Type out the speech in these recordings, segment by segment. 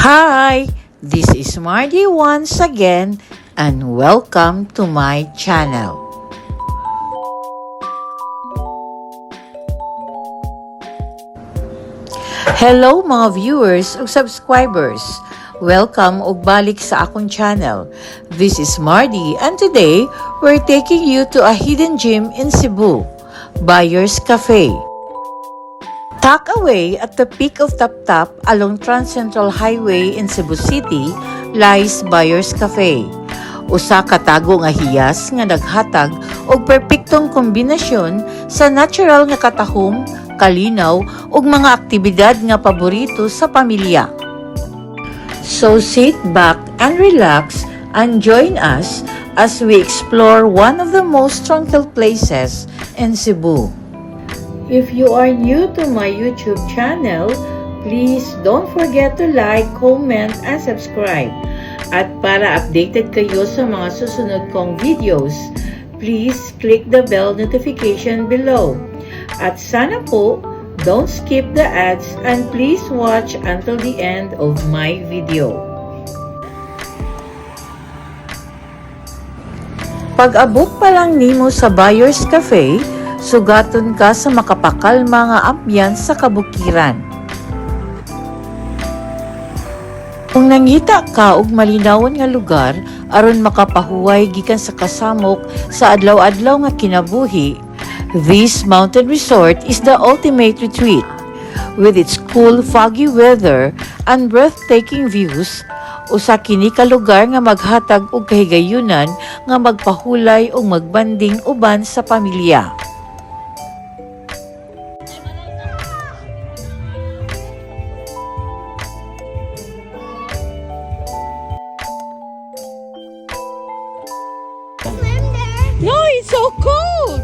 Hi, this is Mardy once again and welcome to my channel. Hello mga viewers ug subscribers. Welcome ug balik sa akong channel. This is Mardy and today we're taking you to a hidden gem in Cebu, Buyers Cafe. Tucked away at the peak of Tap-Tap along Trans-Central Highway in Cebu City lies Buyers Cafe. Usa ka tago nga hiyas nga naghatag og perpektong kombinasyon sa natural nga katahom, kalinaw ug mga aktibidad nga paborito sa pamilya. So sit back and relax and join us as we explore one of the most tranquil places in Cebu. If you are new to my YouTube channel, please don't forget to like, comment, and subscribe. At para updated kayo sa mga susunod kong videos, please click the bell notification below. At sana po, don't skip the ads and please watch until the end of my video. Pag-abot pa lang nimo sa Buyers Cafe, sugaton ka sa makapakalma nga ambiance sa kabukiran. Kung nangita ka og malinawon nga lugar aron makapahuway gikan sa kasamok sa adlaw-adlaw nga kinabuhi, this mountain resort is the ultimate retreat. With its cool, foggy weather and breathtaking views, usa kini ka lugar nga maghatag og kahigayunan nga magpahulay o magbanding uban sa pamilya. No, it's so cold!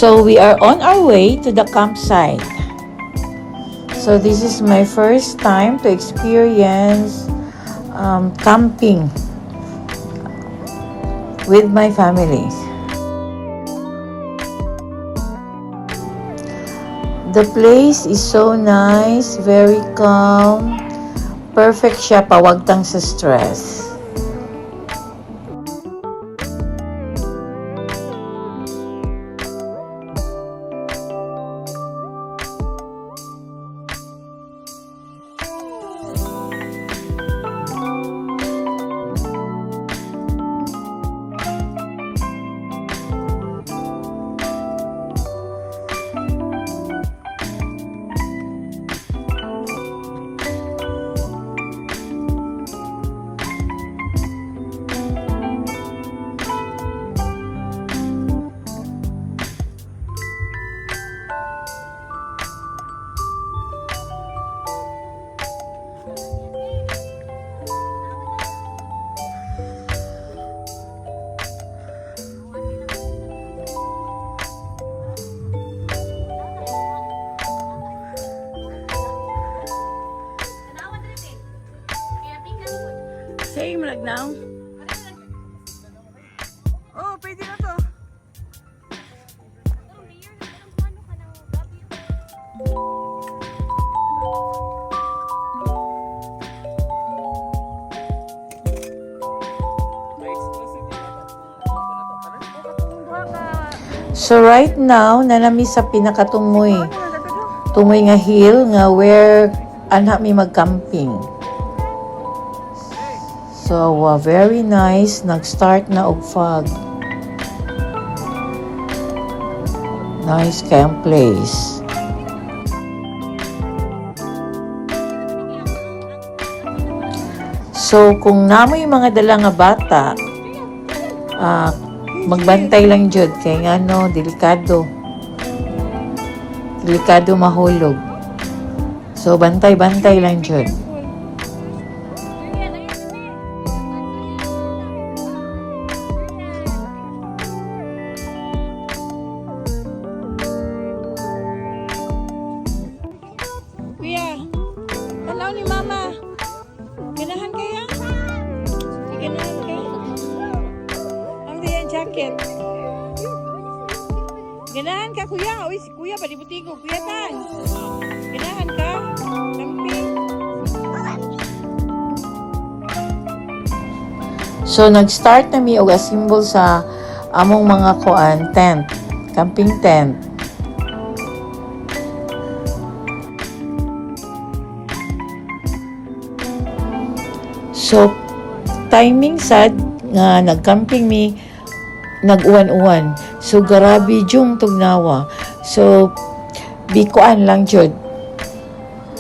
So we are on our way to the campsite. So this is my first time to experience camping with my family. The place is so nice, very calm, perfect siya pawagtang sa stress. Say, malagnaw. Oh, pwede na to. So right now, nanami sa pinakatumoy. Tumoy nga hill nga where anak mi mag-camping. So, very nice. Nag-start na og fog. Nice kayang place. So, kung namoy mga dala nga bata, magbantay lang jud kay ngano delikado mahulog. So, bantay-bantay lang jud. Kuya, tanaw ni Mama. Ganahan kaya? Ganahan kaya? Ang diyan jacket. Ganahan ka, Kuya. Uy, si Kuya, palibutin ko. Kuya Tan. Ganahan ka? Camping. So, nag-start na mi og symbol sa among mga tent, camping tent. So, timing sad nga nag-camping mi, nag-uwan-uwan. So, garabi jung tugnawa. So, bikuan lang jud.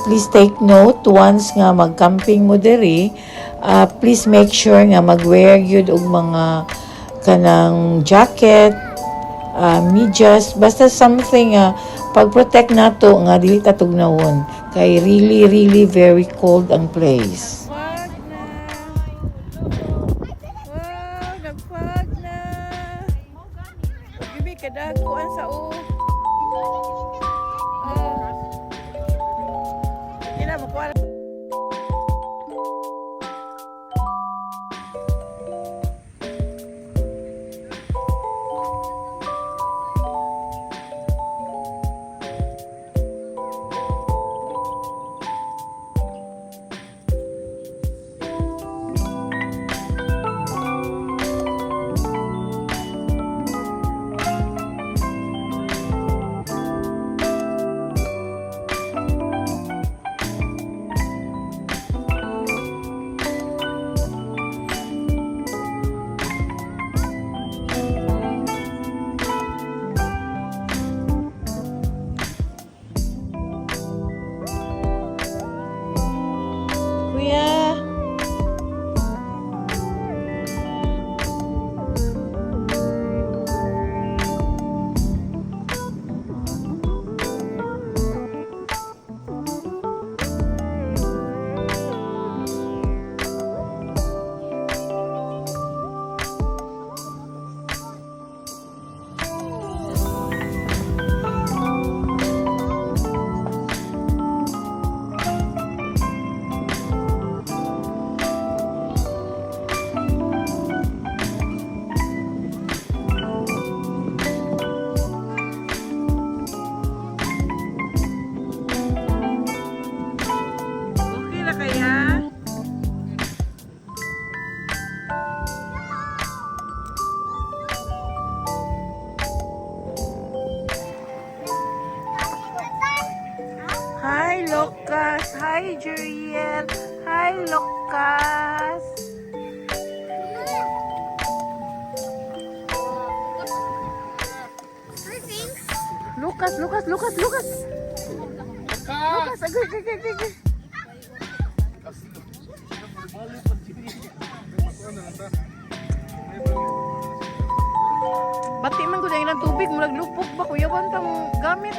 Please take note once nga mag-camping mo diri, please make sure nga mag-wear yun og mga kanang jacket, medyas, basta something pag-protect nato nga dili ta tugnawon kay really very cold ang place. Wag na. Wow, nagpag na. Gibi kadag kuan sa o. Ina mo kuan. Kuya. Okay na kaya? Hi, Lucas. Hi, Juriel. Hi, Lucas. Lucas, Lucas, Lucas, Lucas. Lucas, agay. Bati man ko na ilang tubig, mulag lupok ba kuya bantang gamit.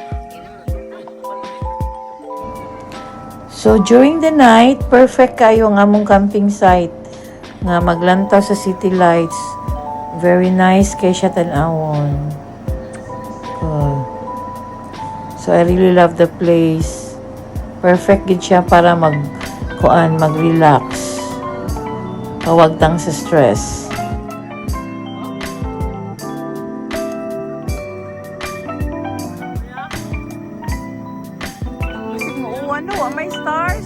So, during the night, perfect kayo nga among camping site nga maglantaw sa city lights. Very nice kay siya tan-awon. Cool. So, I really love the place. Perfect gid siya para mag-relax. Pawag tang sa stress. Isip mo, ano, may stars?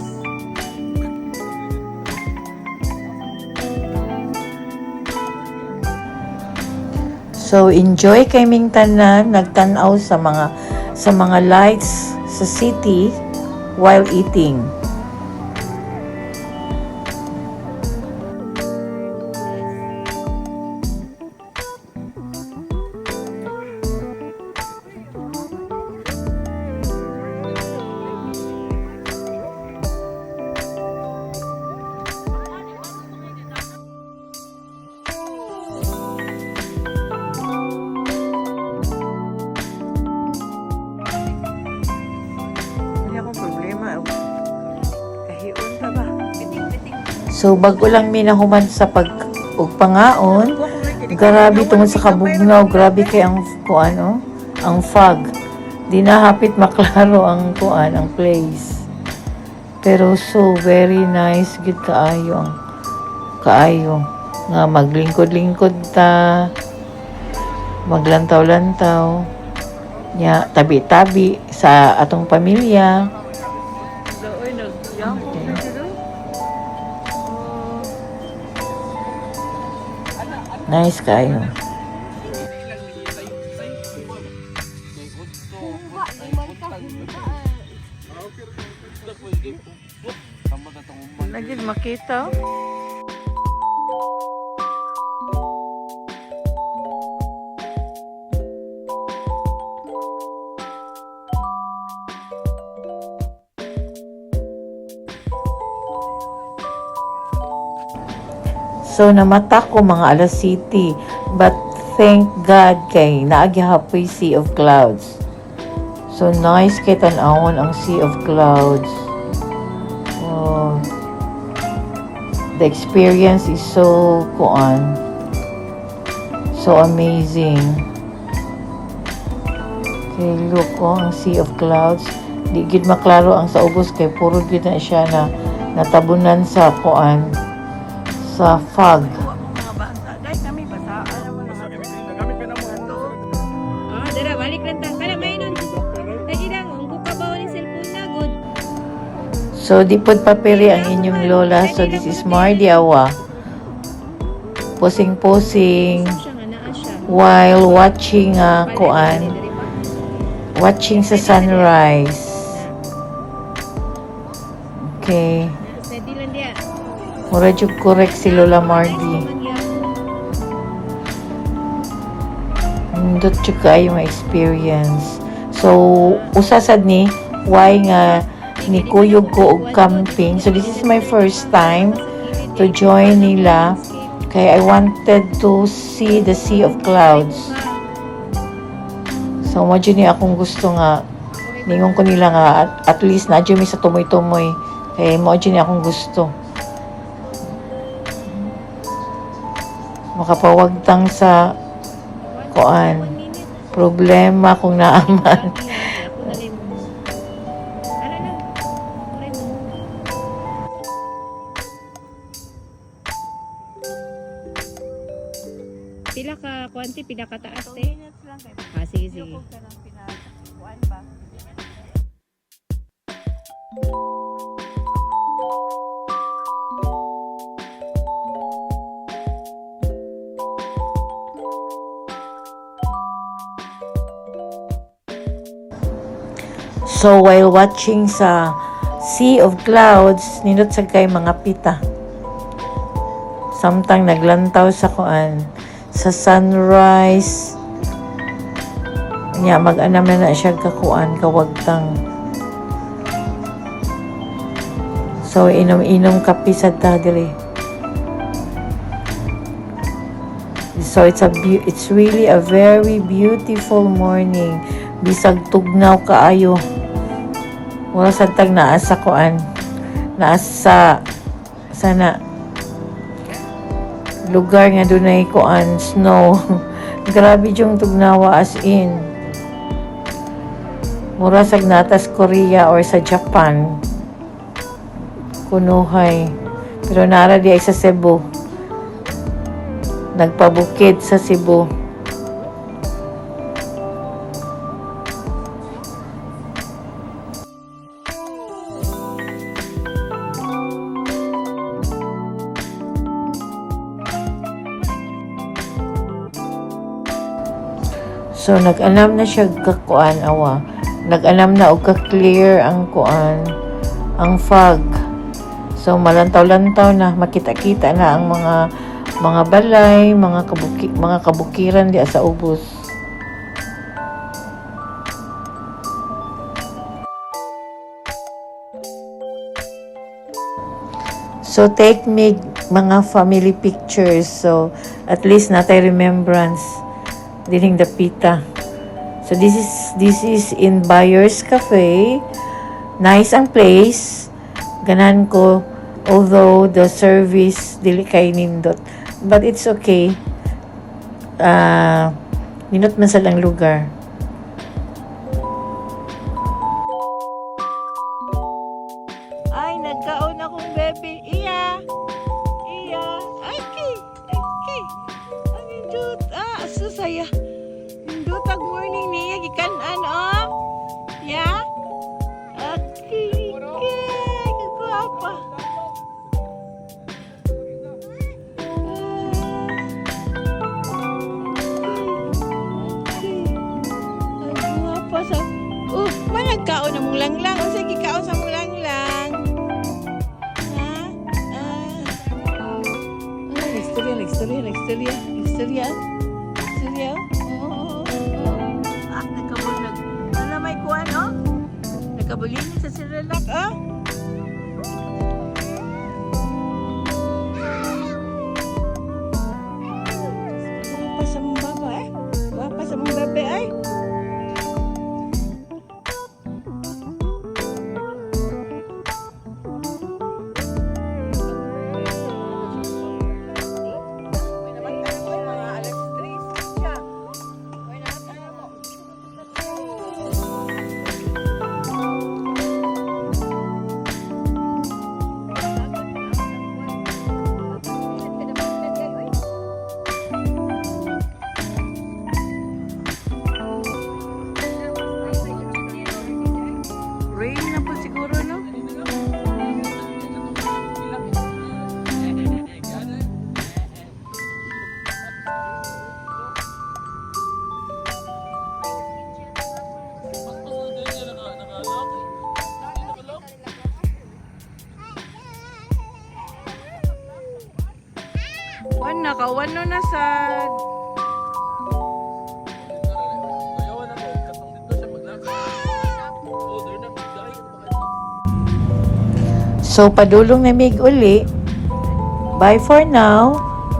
So, enjoy kaming tanan, nagtanaw sa mga lights sa city while eating. So bago lang minahuman sa ug pangaon, grabe tungod sa kabugnaw, grabe kay ang kuan ang fog. Di na hapit maklaro ang kuan ang place. Pero so very nice gid kaayo nga maglingkod-lingkod ta, maglantaw-lantaw nya tabi-tabi sa atong pamilya. Nice kayo. Lagi makita. So namata ko mga alas city, but thank God kay naagyahapoy sea of clouds. So nice kay tan-awon ang sea of clouds. Oh, the experience is so so amazing. Okay, look ang sea of clouds. Di gid maklaro ang sa ubos kay puro gid na siya na natabunan sa sa fog. Mga bata, dahil kami basaan naman dara, balik lang ta. Kala may nun. Lagi lang, ang bukabaw ng cellphone na, good. So, di pod papiri ang inyong lola. So, this is Mardi Awa. Posing-posing Siya nga, naa siya. while watching watching sa sunrise. Okay. Pwede lang diya. Mura jud correct si Lola Mardi. Nindot jud kaayo nga experience. So, usasad ni why nga ni kuyog ko og camping. So, this is my first time to join nila. Kaya I wanted to see the sea of clouds. So, madyo ni akong gusto nga ningon ko nila nga at least na mi sa tumoy-tumoy. Kaya madyo ni akong gusto. Makapawagtang sa problema kung naaman. Pila ka kuanti, pila ka taas eh. Sige, sige. So, while watching sa sea of clouds, nindot sa kay mga pita. Samtang naglantaw sa sa sunrise. Nya mag-anam na siya kawagtang. So, inom-inom kape sa diri. So, it's really a very beautiful morning. Bisag tugnaw kaayo. Wala sa tag naasa sana lugar nga dunay snow. Grabe yung tugnawa as in. Mura sa natas Korea or sa Japan. Kunuhay. Pero nara di ay sa Cebu. Nagpabukid sa Cebu. So, nag-anam na siya Nag-anam na og ka-clear ang fog. So, malantaw-lantaw na, makita-kita na ang mga balay, mga kabukiran di sa ubos. So, take me mga family pictures. So, at least natay remembrance dining the pita. So this is in Buyers Cafe. Nice ang place. Ganan ko Although the service dili kay nindot, but it's okay. Nindot man sa lang lugar. Ay, nagkaon akong bebe. Iya. Iya. Okay. Okay. Ang indot. Susaya. Indot ang morning niya. Gikanan, oh. Ya. Okay. Okay. Kagwapa. Kagwapa sa... managkaon na mong langlang. O sige, kaon sa mong langlang. Istorya. Nagkabulag. Ano may kuha, no? Nagkabulinis sa Sirelak, oh. Wapa sa mong baba, eh. Wapa sa mong bebe, ay. Rain na po siguro, no? Nakawan no na sa... So, padulong na mig uli. Bye for now.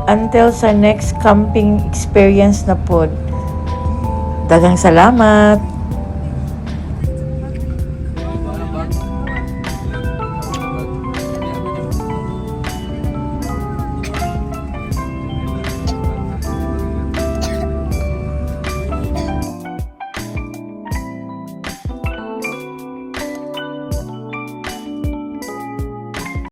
Until sa next camping experience na pod. Daghang salamat.